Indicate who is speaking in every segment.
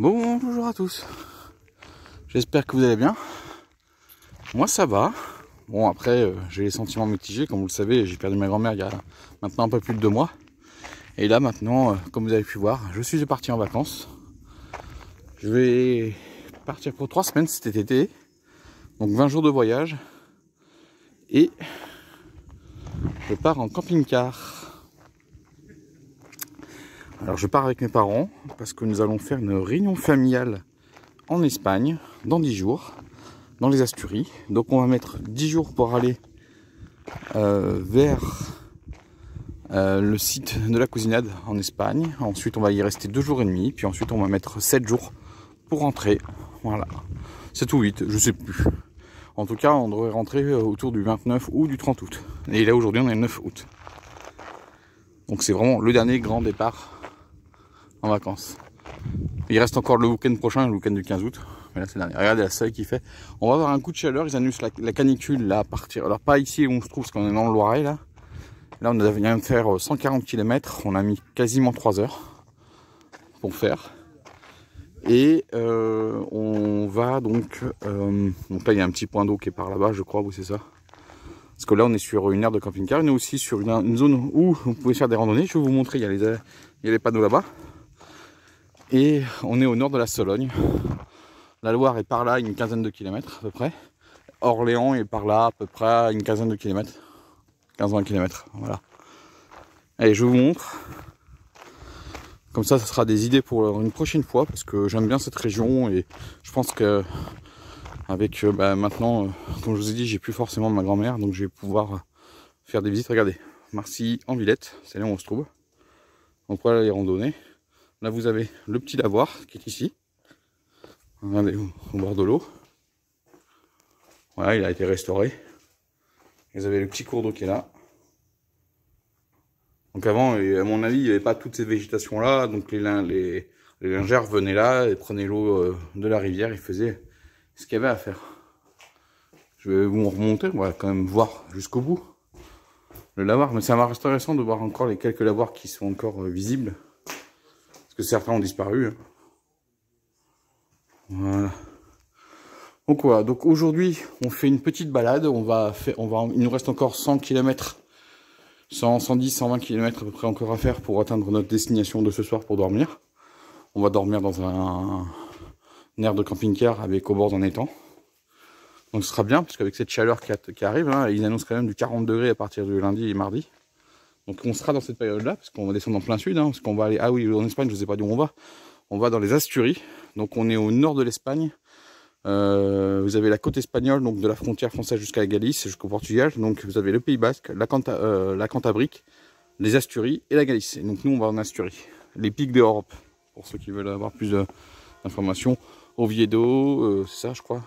Speaker 1: Bonjour à tous, j'espère que vous allez bien. Moi ça va. Bon après j'ai les sentiments mitigés, comme vous le savez, j'ai perdu ma grand-mère il y a maintenant un peu plus de 2 mois. Et là maintenant, comme vous avez pu voir, je suis parti en vacances. Je vais partir pour 3 semaines cet été, donc 20 jours de voyage. Et je pars en camping-car. Alors je pars avec mes parents parce que nous allons faire une réunion familiale en Espagne dans 10 jours, dans les Asturies. Donc on va mettre 10 jours pour aller vers le site de la Cousinade en Espagne. Ensuite on va y rester 2 jours et demi, puis ensuite on va mettre 7 jours pour rentrer. Voilà, 7 ou 8, je sais plus. En tout cas on devrait rentrer autour du 29 ou du 30 août. Et là aujourd'hui on est le 9 août. Donc c'est vraiment le dernier grand départ en vacances. Il reste encore le week-end prochain, le week-end du 15 août. Mais là c'est dernier. Regardez la soleil qui fait. On va avoir un coup de chaleur, ils annoncent la canicule là à partir. Alors pas ici où on se trouve parce qu'on est dans le Loiret là. Là on vient de faire 140 km, on a mis quasiment 3 heures pour faire. Et on va donc là il y a un petit point d'eau qui est par là-bas, je crois, oui c'est ça. Parce que là on est sur une aire de camping-car, on est aussi sur une zone où vous pouvez faire des randonnées. Je vais vous montrer, il y a les panneaux là-bas. Et on est au nord de la Sologne. La Loire est par là, une quinzaine de kilomètres à peu près. Orléans est par là, à peu près une quinzaine de kilomètres. 15-20 km, voilà. Allez, je vous montre. Comme ça sera des idées pour une prochaine fois, parce que j'aime bien cette région et je pense que avec maintenant, comme je vous ai dit, j'ai plus forcément ma grand-mère, donc je vais pouvoir faire des visites. Regardez, Marcilly en Villette, c'est là où on se trouve. Donc voilà les randonnées. Là vous avez le petit lavoir qui est ici. Regardez, au bord de l'eau. Voilà, il a été restauré. Vous avez le petit cours d'eau qui est là. Donc avant, à mon avis, il n'y avait pas toutes ces végétations là. Donc les lingères venaient là et prenaient l'eau de la rivière et faisaient ce qu'il y avait à faire. Je vais vous remonter, on va quand même voir jusqu'au bout le lavoir. Mais ça m'a resté intéressant de voir encore les quelques lavoirs qui sont encore visibles. Parce que certains ont disparu. Hein. Voilà. Donc voilà, donc aujourd'hui on fait une petite balade, il nous reste encore 100 km, 110, 120 km à peu près encore à faire pour atteindre notre destination de ce soir pour dormir. On va dormir dans un aire de camping-car avec au bord d'un étang. Donc ce sera bien parce qu'avec cette chaleur qui arrive, hein, ils annoncent quand même du 40 degrés à partir du lundi et mardi. Donc on sera dans cette période-là parce qu'on va descendre en plein sud, hein, parce qu'on va aller, ah oui, en Espagne, je ne sais pas d'où on va. On va dans les Asturies, donc on est au nord de l'Espagne. Vous avez la côte espagnole, donc de la frontière française jusqu'à la Galice, jusqu'au Portugal. Donc vous avez le Pays Basque, la Cantabrique, les Asturies et la Galice. Et donc nous on va en Asturies, les pics d'Europe, pour ceux qui veulent avoir plus d'informations. Oviedo, c'est ça je crois.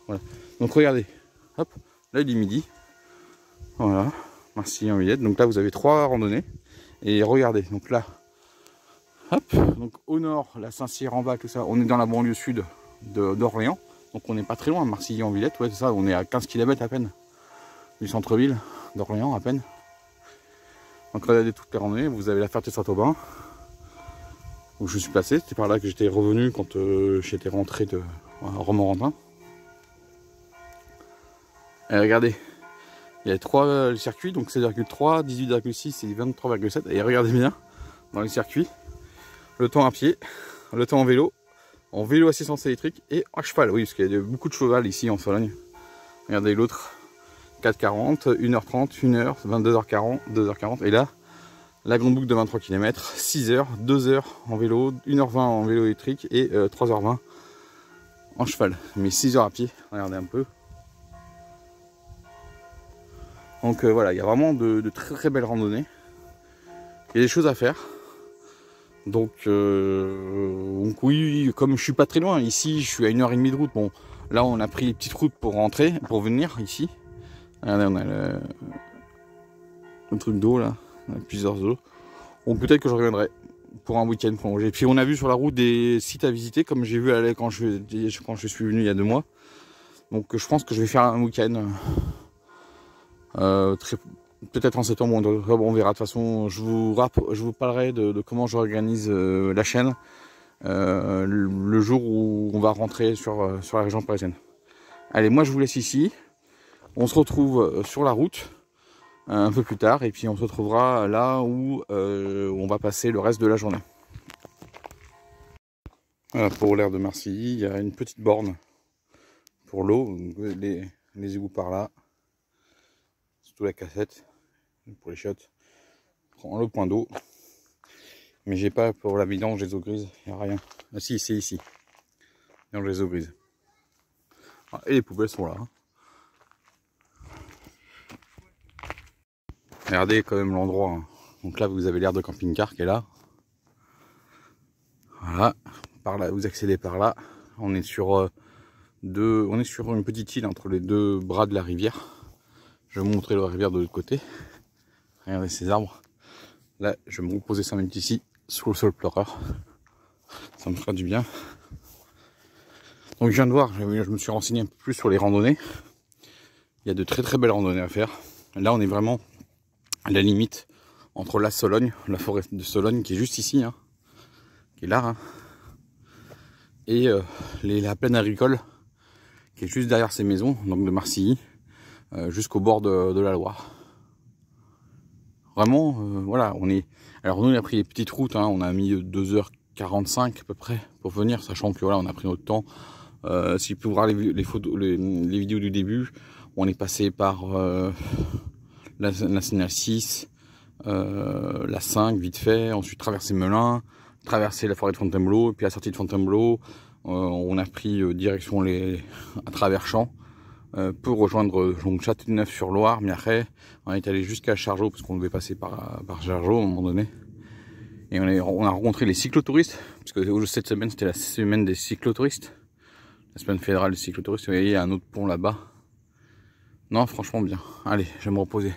Speaker 1: Voilà. Donc regardez, hop, là il est midi. Voilà, Marcilly en Villette. Donc là vous avez 3 randonnées. Et regardez, donc là, hop, donc au nord, la Saint-Cyr en bas, tout ça, on est dans la banlieue sud d'Orléans, donc on n'est pas très loin, Marcilly en Villette, ouais c'est ça, on est à 15 km à peine du centre-ville d'Orléans à peine. Donc regardez toutes les randonnées, vous avez la Ferté-Saint-Aubin où je suis placé, c'est par là que j'étais revenu quand j'étais rentré de Romorantin. Et regardez, il y a 3 circuits, donc 16,3, 18,6 et 23,7, et regardez bien dans les circuits, le temps à pied, le temps en vélo assistance électrique et à cheval, oui, parce qu'il y a beaucoup de cheval ici en Sologne. Regardez l'autre, 4h40, 1h30, 1h, 22h40, 2h40, et là, la grande boucle de 23 km, 6h, 2h en vélo, 1h20 en vélo électrique et 3h20 en cheval, mais 6h à pied, regardez un peu. Donc voilà, il y a vraiment de très très belles randonnées, il y a des choses à faire. Donc oui, comme je suis pas très loin, ici je suis à 1h30 de route. Bon, là on a pris les petites routes pour rentrer, pour venir ici. Regardez, on a le truc d'eau là, on a plusieurs eaux. Bon, peut-être que je reviendrai pour un week-end prolongé. Puis on a vu sur la route des sites à visiter, comme j'ai vu aller quand je suis venu il y a 2 mois. Donc je pense que je vais faire un week-end peut-être en septembre, on verra. De toute façon, je vous parlerai de comment j'organise la chaîne. le jour où on va rentrer sur la région parisienne. Allez, moi je vous laisse ici. On se retrouve sur la route un peu plus tard et puis on se retrouvera là où on va passer le reste de la journée. Voilà, pour l'air de Marcilly, il y a une petite borne pour l'eau, les égouts par là, surtout la cassette pour les chiottes. Prends le point d'eau, mais j'ai pas pour la vidange des eaux grises, il n'y a rien. Ah si, c'est ici, vidange des eaux grises. Ah, et les poubelles sont là. Regardez quand même l'endroit. Hein. Donc là, vous avez l'aire de camping-car qui est là. Voilà, par là, vous accédez par là. On est sur une petite île entre les deux bras de la rivière. Je vais vous montrer la rivière de l'autre côté. Regardez ces arbres. Là, je vais me reposer 5 minutes ici, sous le sol pleureur. Ça me fera du bien. Donc je viens de voir, je me suis renseigné un peu plus sur les randonnées. Il y a de très très belles randonnées à faire. Là, on est vraiment à la limite entre la Sologne, la forêt de Sologne qui est juste ici, hein, qui est là, hein, et la plaine agricole qui est juste derrière ces maisons, donc de Marcilly, jusqu'au bord de la Loire. Vraiment, voilà, on est. Alors nous on a pris les petites routes, hein, on a mis 2h45 à peu près pour venir, sachant que voilà, on a pris notre temps. Si vous pouvez voir les photos, les vidéos du début, on est passé par la nationale 6, la 5 vite fait, ensuite traverser Melun, traverser la forêt de Fontainebleau, et puis à la sortie de Fontainebleau, on a pris direction à travers champs pour rejoindre Châteauneuf-sur-Loire, mais après on est allé jusqu'à Chargeau parce qu'on devait passer par Chargeau à un moment donné. Et on a rencontré les cyclotouristes, parce que cette semaine c'était la semaine des cyclotouristes, la semaine fédérale des cyclotouristes. Vous voyez, il y a un autre pont là-bas. Non, franchement bien. Allez, je vais me reposer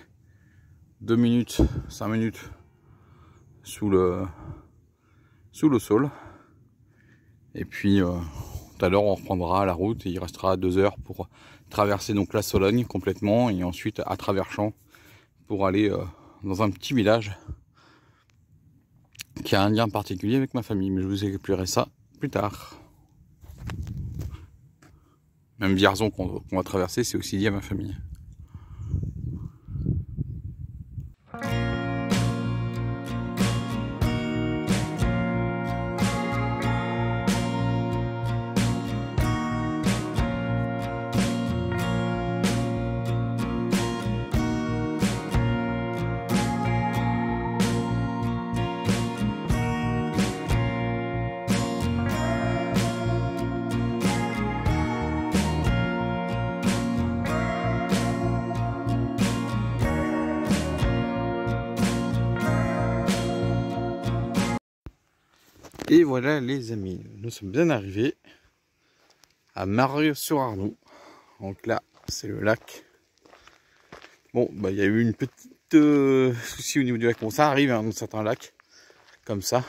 Speaker 1: 2 minutes, 5 minutes sous le sol. Et puis tout à l'heure on reprendra la route et il restera 2 heures pour traverser donc la Sologne complètement et ensuite à travers champs pour aller dans un petit village qui a un lien particulier avec ma famille, mais je vous expliquerai ça plus tard. Même Vierzon qu'on va traverser, c'est aussi lié à ma famille. Et voilà les amis, nous sommes bien arrivés à Marieulles-sur-Arnoux. Donc là, c'est le lac. Bon, bah il y a eu une petite souci au niveau du lac. Bon, ça arrive hein, dans certains lacs, comme ça.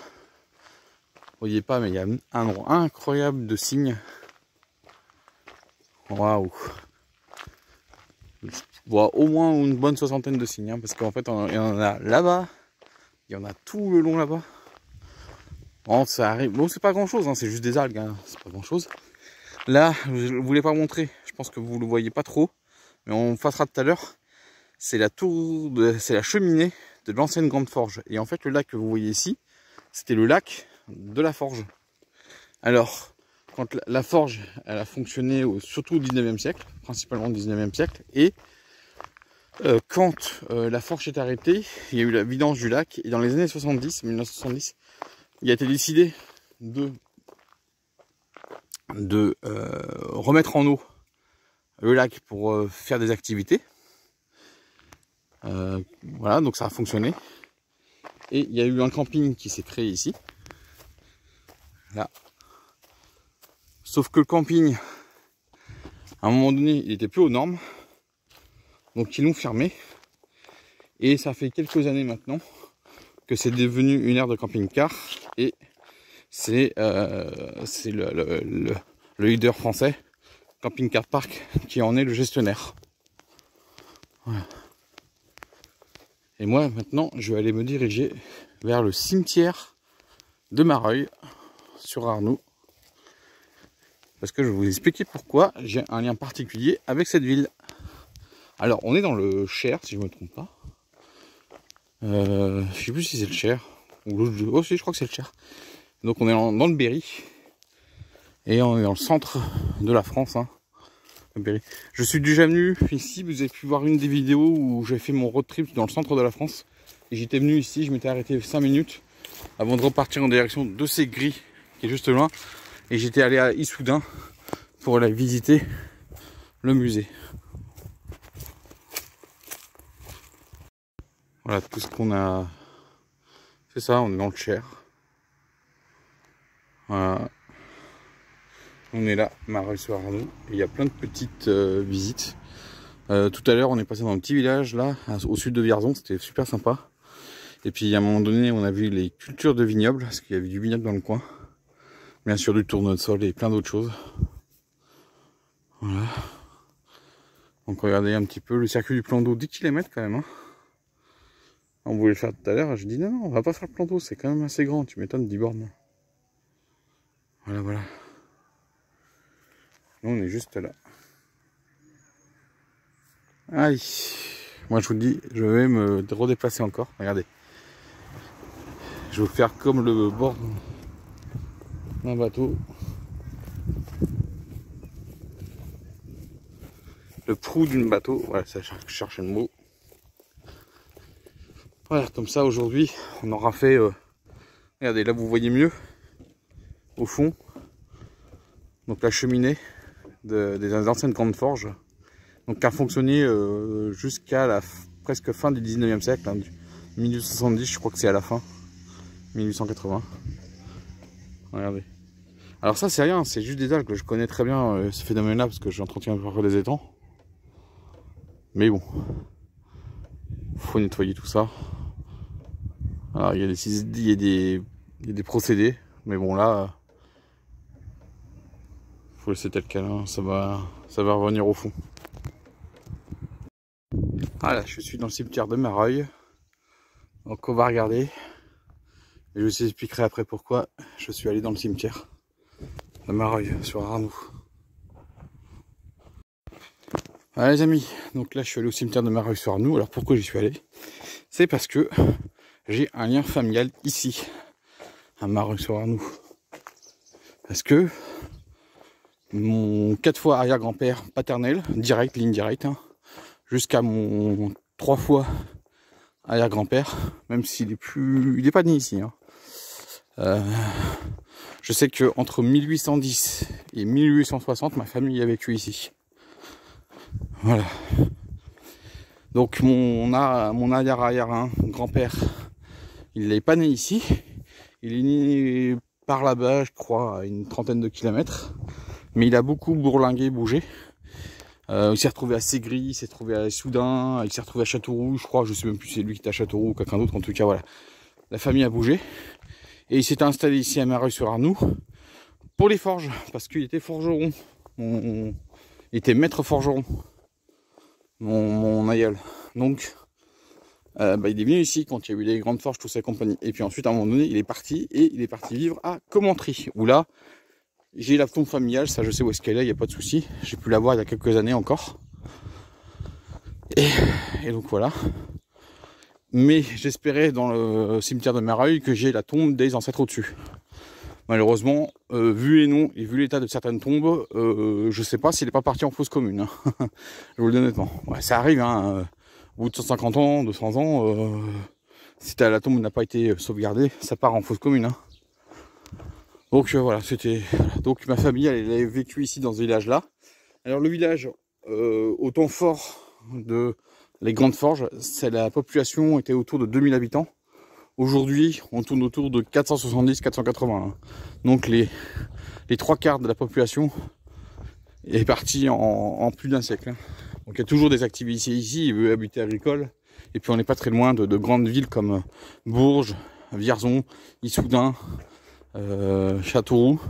Speaker 1: Vous voyez pas, mais il y a un nombre incroyable de cygnes. Waouh! Je vois au moins une bonne 60aine de cygnes, hein, parce qu'en fait, il y en a là-bas, il y en a tout le long là-bas. Bon, ça arrive. Bon, c'est pas grand chose, hein, c'est juste des algues, hein, c'est pas grand chose. Là, je ne voulais pas montrer, je pense que vous le voyez pas trop, mais on passera tout à l'heure. C'est la cheminée de l'ancienne grande forge. Et en fait, le lac que vous voyez ici, c'était le lac de la forge. Alors, quand la forge, elle a fonctionné surtout au 19e siècle, principalement au 19e siècle, et quand la forge est arrêtée, il y a eu la vidange du lac, et dans les années 1970, il a été décidé de remettre en eau le lac pour faire des activités. Voilà, donc ça a fonctionné. Et il y a eu un camping qui s'est créé ici. Là. Sauf que le camping, à un moment donné, il était plus aux normes. Donc ils l'ont fermé. Et ça fait quelques années maintenant que c'est devenu une aire de camping-car. Et c'est le leader français, Camping Car Park, qui en est le gestionnaire. Voilà. Et moi maintenant je vais aller me diriger vers le cimetière de Mareuil sur Arnoux. Parce que je vais vous expliquer pourquoi j'ai un lien particulier avec cette ville. Alors, on est dans le Cher, si je ne me trompe pas. Je ne sais plus si c'est le Cher. Oh si, je crois que c'est le Cher. Donc on est dans le Berry. Et on est dans le centre de la France. Hein, le Berry. Je suis déjà venu ici. Vous avez pu voir une des vidéos où j'ai fait mon road trip dans le centre de la France. Et j'étais venu ici, je m'étais arrêté 5 minutes avant de repartir en direction de ces grilles qui est juste loin. Et j'étais allé à Issoudun pour aller visiter le musée. Voilà tout ce qu'on a. C'est ça, on est dans le Cher. Voilà. On est là, Mareuil-sur-Arnoux. Il y a plein de petites visites. Tout à l'heure, on est passé dans un petit village là, au sud de Vierzon. C'était super sympa. Et puis à un moment donné, on a vu les cultures de vignobles, parce qu'il y avait du vignoble dans le coin. Bien sûr, du tournesol et plein d'autres choses. Voilà. Donc regardez un petit peu le circuit du plan d'eau, 10 km quand même. Hein. On voulait le faire tout à l'heure, je dis non, on va pas faire le plan d'eau, c'est quand même assez grand, tu m'étonnes, 10 bornes. Voilà, voilà. Nous, on est juste là. Allez, moi je vous dis, je vais me redéplacer encore, regardez. Je vais faire comme le bord d'un bateau. Le proue d'un bateau, voilà, ça, je cherchais le mot. Voilà, comme ça aujourd'hui, on aura fait, regardez, là vous voyez mieux, au fond, donc la cheminée des anciennes grandes forges, donc qui a fonctionné jusqu'à la presque fin du 19e siècle, hein, 1870, je crois que c'est à la fin, 1880. Regardez. Alors ça c'est rien, c'est juste des algues, je connais très bien ce phénomène-là parce que j'entretiens parfois des étangs. Mais bon, faut nettoyer tout ça. Alors il y a des procédés, mais bon là, faut laisser tel quel, hein, ça va revenir au fond. Voilà, je suis dans le cimetière de Mareuil. Donc on va regarder. Et je vous expliquerai après pourquoi je suis allé dans le cimetière de Mareuil sur Arnoux. Voilà les amis, donc là je suis allé au cimetière de Mareuil sur Arnoux. Alors pourquoi j'y suis allé? C'est parce que j'ai un lien familial ici, à Mareuil sur Arnoux. Parce que mon 4 fois arrière-grand-père paternel, direct, ligne directe, hein, jusqu'à mon 3 fois arrière-grand-père, même s'il est pas né ici. Hein. Je sais que entre 1810 et 1860, ma famille a vécu ici. Voilà. Donc mon arrière grand-père, il n'est pas né ici. Il est né par là-bas, je crois, à une trentaine de kilomètres. Mais il a beaucoup bourlingué, bougé. Il s'est retrouvé à Ségris, il s'est retrouvé à Issoudun, il s'est retrouvé à Châteauroux, je crois, je sais même plus si c'est lui qui était à Châteauroux ou quelqu'un d'autre. En tout cas, voilà. La famille a bougé. Et il s'est installé ici à Mareuil-sur-Arnoux pour les forges, parce qu'il était forgeron. Il était maître forgeron, mon aïeul. Donc, il est venu ici quand il y a eu les grandes forges, tout ça et compagnie. Et puis ensuite, à un moment donné, il est parti vivre à Commentry, où là, j'ai la tombe familiale, ça je sais où est-ce qu'elle est, il n'y a pas de souci. J'ai pu la voir il y a quelques années encore. Et donc voilà. Mais j'espérais dans le cimetière de Mareuil que j'ai la tombe des ancêtres au-dessus. Malheureusement, vu les noms et vu l'état de certaines tombes, je sais pas s'il n'est pas parti en fosse commune. Hein. Je vous le dis honnêtement. Ouais, ça arrive, hein, au bout de 150 ans, 200 ans, si la tombe n'a pas été sauvegardée, ça part en fosse commune. Hein. Donc voilà, c'était. Donc ma famille, elle avait vécu ici dans ce village-là. Alors le village, au temps fort de les grandes forges, la population était autour de 2000 habitants. Aujourd'hui, on tourne autour de 470-480. Hein. Donc les 3/4 de la population est partie en plus d'un siècle. Hein. Donc il y a toujours des activités ici, habitat agricole. Et puis on n'est pas très loin de grandes villes comme Bourges, Vierzon, Issoudun, Châteauroux.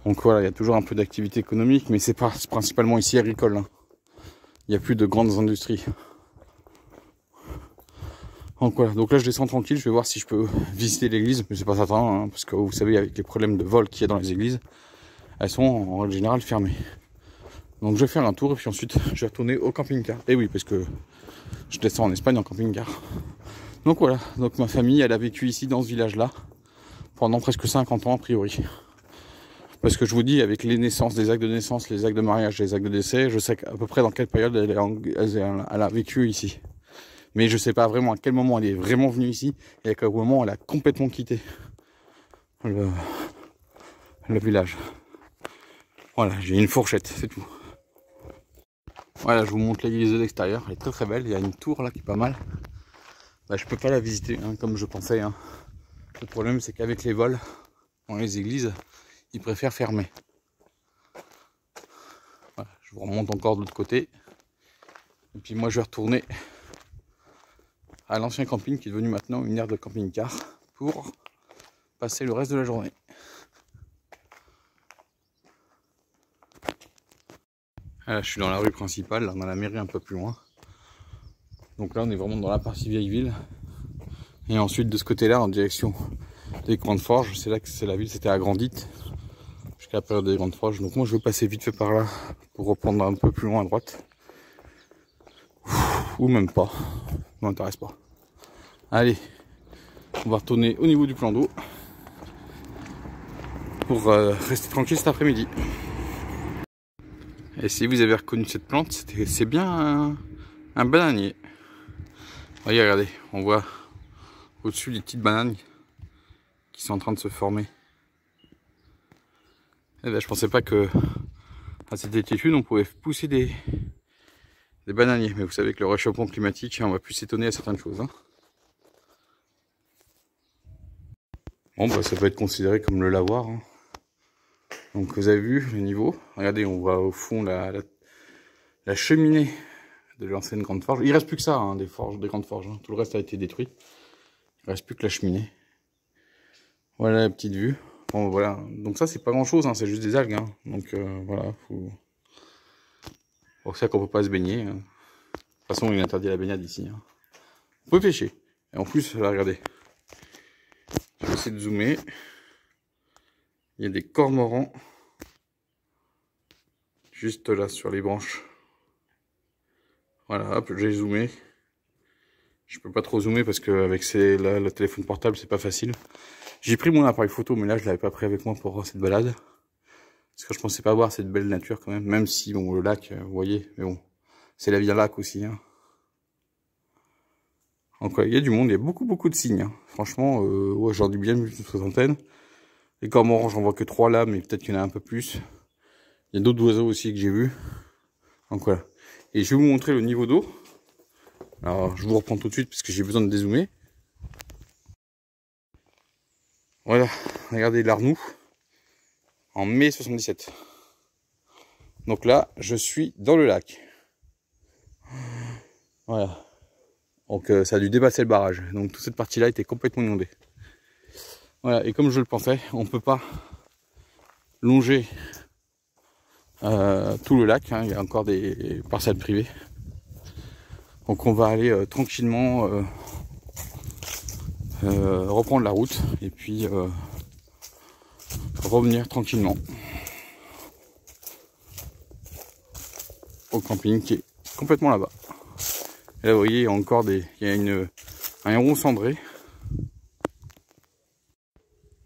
Speaker 1: Donc voilà, il y a toujours un peu d'activité économique, mais c'est principalement ici agricole. Hein. Il n'y a plus de grandes industries. Donc voilà, donc là je descends tranquille, je vais voir si je peux visiter l'église, mais c'est pas certain, hein, parce que vous savez, avec les problèmes de vol qu'il y a dans les églises, elles sont en règle générale fermées. Donc je vais faire un tour et puis ensuite je vais retourner au camping-car. Et oui, parce que je descends en Espagne en camping-car. Donc voilà, donc ma famille, elle a vécu ici dans ce village-là pendant presque 50 ans a priori. Parce que je vous dis, avec les naissances, les actes de naissance, les actes de mariage, les actes de décès, je sais à peu près dans quelle période elle a vécu ici. Mais je sais pas vraiment à quel moment elle est vraiment venue ici et à quel moment elle a complètement quitté le village. Voilà, j'ai une fourchette, c'est tout. Voilà, je vous montre l'église de l'extérieur, elle est très très belle. Il y a une tour là qui est pas mal. Bah, je peux pas la visiter hein, comme je pensais. Hein. Le problème c'est qu'avec les vols dans les églises, ils préfèrent fermer. Voilà, je vous remonte encore de l'autre côté. Et puis moi je vais retourner à l'ancien camping qui est devenu maintenant une aire de camping-car pour passer le reste de la journée. Là, je suis dans la rue principale, là, on a la mairie un peu plus loin. Donc là on est vraiment dans la partie vieille ville. Et ensuite de ce côté-là en direction des Grandes Forges, c'est là que c'est la ville s'était agrandite jusqu'à la période des Grandes Forges. Donc moi je vais passer vite fait par là pour reprendre un peu plus loin à droite. Ou même pas, ça m'intéresse pas. Allez, on va retourner au niveau du plan d'eau pour rester tranquille cet après-midi. Et si vous avez reconnu cette plante, c'est bien un bananier. Voyez, regardez, on voit au-dessus les petites bananes qui sont en train de se former. Et ben, je pensais pas que à cette altitude on pouvait pousser des bananiers. Mais vous savez que le réchauffement climatique, on va plus s'étonner à certaines choses. Hein. Bon, bah, ça peut être considéré comme le lavoir. Hein. Donc vous avez vu le niveau. Regardez, on voit au fond la cheminée de l'ancienne grande forge. Il reste plus que ça, hein, des grandes forges. Hein. Tout le reste a été détruit. Il reste plus que la cheminée. Voilà la petite vue. Bon voilà. Donc ça c'est pas grand chose, hein, c'est juste des algues. Hein. Donc voilà, faut. C'est pour ça qu'on peut pas se baigner. Hein. De toute façon il est interdit la baignade ici. Hein. On peut pêcher. Et en plus, là, regardez. Je vais essayer de zoomer. Il y a des cormorans juste là sur les branches. Voilà, hop, j'ai zoomé. Je peux pas trop zoomer parce que avec le téléphone portable c'est pas facile. J'ai pris mon appareil photo mais là je l'avais pas pris avec moi pour cette balade. Parce que je pensais pas voir cette belle nature quand même. Même si bon le lac, vous voyez, mais bon, c'est la vie à lac aussi. Hein. Donc il y a du monde, il y a beaucoup de cygnes. Hein. Franchement, ouais, j'en ai bien vu une soixantaine. Les cormorans, j'en vois que 3 là, mais peut-être qu'il y en a un peu plus. Il y a d'autres oiseaux aussi que j'ai vus. Donc voilà. Et je vais vous montrer le niveau d'eau. Alors je vous reprends tout de suite parce que j'ai besoin de dézoomer. Voilà, regardez l'Arnoux en mai 77. Donc là, je suis dans le lac. Voilà. Donc ça a dû dépasser le barrage. Donc toute cette partie-là était complètement inondée. Voilà, et comme je le pensais, on ne peut pas longer tout le lac. Hein. Il y a encore des parcelles privées. Donc on va aller tranquillement reprendre la route et puis revenir tranquillement au camping qui est complètement là-bas. Et là vous voyez il y a encore il y a un héron cendré.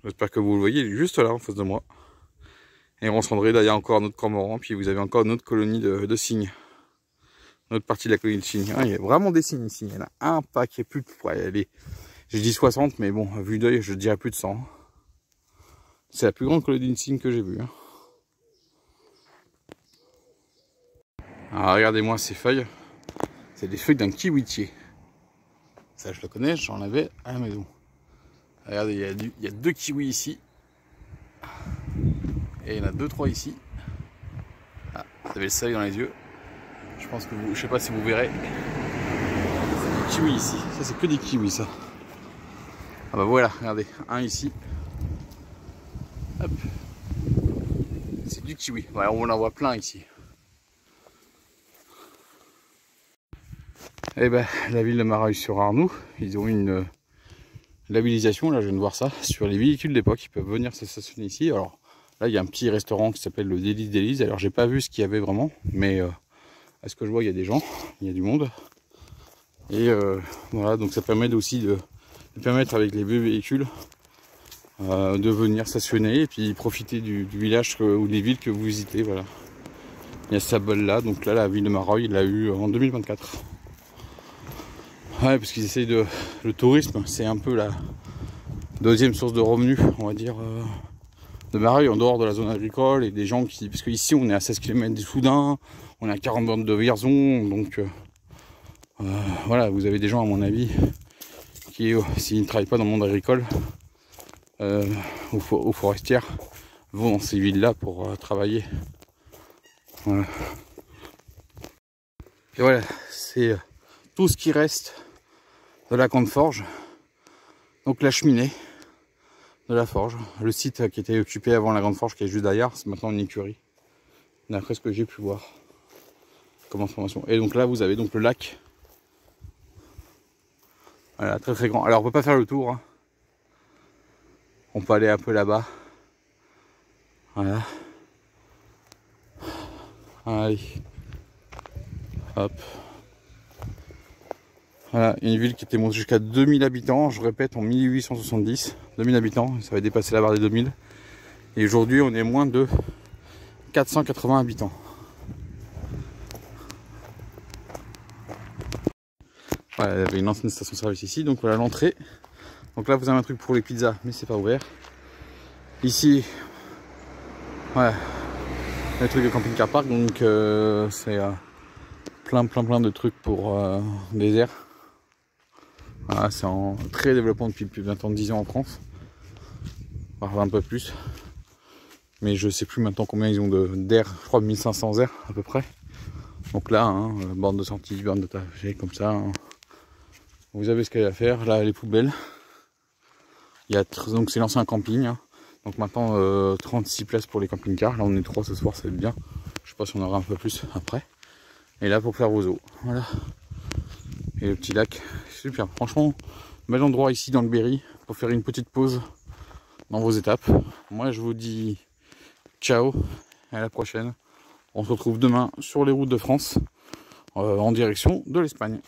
Speaker 1: J'espère que vous le voyez, il est juste là en face de moi. Héron cendré, là il y a encore notre cormoran, puis vous avez encore notre colonie de cygnes. Notre partie de la colonie de cygnes. Ah, il y a vraiment des cygnes ici, il y en a un paquet, plus de... Ouais, j'ai dit 60, mais bon, à vue d'œil, je dirais plus de 100. C'est la plus grande colonie de cygnes que j'ai vue. Hein. Alors regardez-moi ces feuilles. C'est des feuilles d'un kiwitier. Ça je le connais, j'en avais à la maison. Regardez, il y a 2 kiwis ici. Et il y en a 2-3 ici. Ah, vous avez le soleil dans les yeux. Je pense que je sais pas si vous verrez. C'est des kiwis ici. Ça c'est que des kiwis ça. Ah bah voilà, regardez, un ici. Hop. C'est du kiwi. Ouais, on en voit plein ici. Et ben, la ville de Mareuil-sur-Arnoux, ils ont une labellisation, là je viens de voir ça, sur les véhicules d'époque, ils peuvent venir se stationner ici. Alors là il y a un petit restaurant qui s'appelle le Délice d'Élise, alors j'ai pas vu ce qu'il y avait vraiment, mais à ce que je vois il y a des gens, il y a du monde. Et voilà, donc ça permet aussi de permettre avec les vieux véhicules de venir stationner et puis profiter du village ou des villes que vous visitez. Voilà. Il y a ce bol là, donc là la ville de Mareuil il l'a eu en 2024. Ouais, parce qu'ils essayent de... Le tourisme, c'est un peu la deuxième source de revenus, on va dire, de Mareuil, en dehors de la zone agricole, et des gens qui... Parce qu'ici, on est à 16 km du Soudan, on est à 40 bornes de Vierzon, donc... voilà, vous avez des gens, à mon avis, qui, s'ils ne travaillent pas dans le monde agricole, aux forestières, vont dans ces villes-là pour travailler. Voilà. Et voilà, c'est tout ce qui reste de la grande forge, donc la cheminée de la forge, le site qui était occupé avant la grande forge qui est juste derrière, c'est maintenant une écurie, d'après ce que j'ai pu voir comme information. Et donc là vous avez donc le lac, voilà, très très grand. Alors on peut pas faire le tour, hein. On peut aller un peu là-bas, voilà, allez, hop. Voilà, une ville qui était montée jusqu'à 2000 habitants, je répète, en 1870, 2000 habitants, ça va dépasser la barre des 2000. Et aujourd'hui, on est moins de 480 habitants. Voilà, il y avait une ancienne station-service ici, donc voilà l'entrée. Donc là, vous avez un truc pour les pizzas, mais c'est pas ouvert. Ici, ouais, le truc de camping-car park, donc c'est plein de trucs pour désert. Voilà, c'est en très développement depuis plus de 20 ans, 10 ans en France. Enfin, un peu plus. Mais je sais plus maintenant combien ils ont d'air, je crois 1500 airs à peu près. Donc là, hein, borne de sortie, borne de trajet, comme ça. Hein. Vous avez ce qu'il y a à faire. Là, les poubelles. Il y a, donc c'est l'ancien camping. Hein. Donc maintenant, 36 places pour les camping-cars. Là, on est 3 ce soir, ça va être bien. Je sais pas si on aura un peu plus après. Et là, pour faire vos eaux. Voilà. Et le petit lac, super. Franchement, bel endroit ici dans le Berry pour faire une petite pause dans vos étapes. Moi, je vous dis ciao, à la prochaine. On se retrouve demain sur les routes de France en direction de l'Espagne.